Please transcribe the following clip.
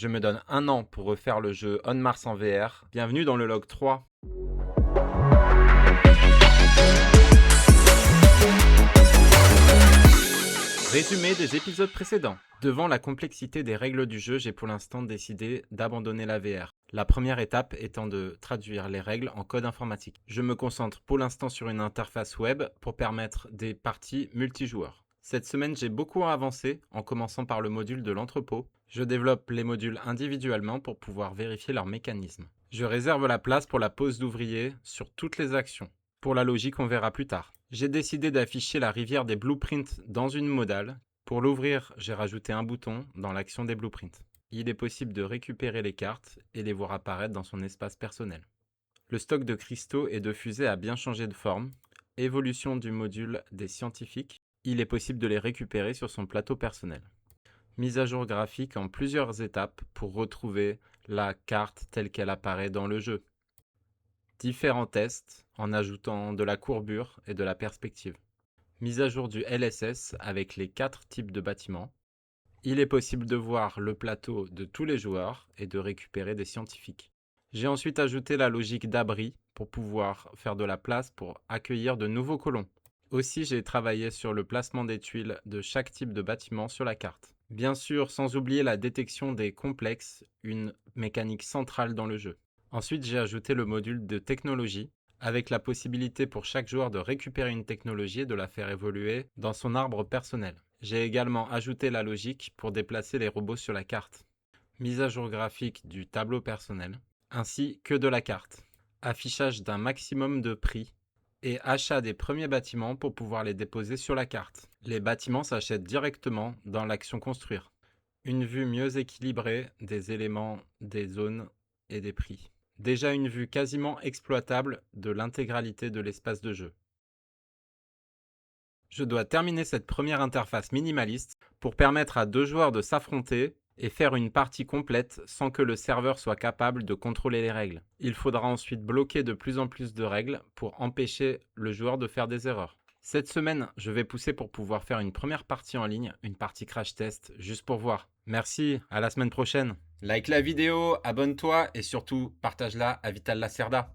Je me donne un an pour refaire le jeu On Mars en VR. Bienvenue dans le log 3. Résumé des épisodes précédents. Devant la complexité des règles du jeu, j'ai pour l'instant décidé d'abandonner la VR. La première étape étant de traduire les règles en code informatique. Je me concentre pour l'instant sur une interface web pour permettre des parties multijoueurs. Cette semaine, j'ai beaucoup avancé en commençant par le module de l'entrepôt. Je développe les modules individuellement pour pouvoir vérifier leur mécanisme. Je réserve la place pour la pose d'ouvrier sur toutes les actions. Pour la logique, on verra plus tard. J'ai décidé d'afficher la rivière des blueprints dans une modale. Pour l'ouvrir, j'ai rajouté un bouton dans l'action des blueprints. Il est possible de récupérer les cartes et les voir apparaître dans son espace personnel. Le stock de cristaux et de fusées a bien changé de forme. Évolution du module des scientifiques. Il est possible de les récupérer sur son plateau personnel. Mise à jour graphique en plusieurs étapes pour retrouver la carte telle qu'elle apparaît dans le jeu. Différents tests en ajoutant de la courbure et de la perspective. Mise à jour du LSS avec les 4 types de bâtiments. Il est possible de voir le plateau de tous les joueurs et de récupérer des scientifiques. J'ai ensuite ajouté la logique d'abri pour pouvoir faire de la place pour accueillir de nouveaux colons. Aussi, j'ai travaillé sur le placement des tuiles de chaque type de bâtiment sur la carte. Bien sûr, sans oublier la détection des complexes, une mécanique centrale dans le jeu. Ensuite, j'ai ajouté le module de technologie, avec la possibilité pour chaque joueur de récupérer une technologie et de la faire évoluer dans son arbre personnel. J'ai également ajouté la logique pour déplacer les robots sur la carte. Mise à jour graphique du tableau personnel, ainsi que de la carte. Affichage d'un maximum de prix et achat des premiers bâtiments pour pouvoir les déposer sur la carte. Les bâtiments s'achètent directement dans l'action construire. Une vue mieux équilibrée des éléments, des zones et des prix. Déjà une vue quasiment exploitable de l'intégralité de l'espace de jeu. Je dois terminer cette première interface minimaliste pour permettre à 2 joueurs de s'affronter et faire une partie complète sans que le serveur soit capable de contrôler les règles. Il faudra ensuite bloquer de plus en plus de règles pour empêcher le joueur de faire des erreurs. Cette semaine, je vais pousser pour pouvoir faire une première partie en ligne, une partie crash test, juste pour voir. Merci, à la semaine prochaine. Like la vidéo, abonne-toi et surtout partage-la à Vital Lacerda.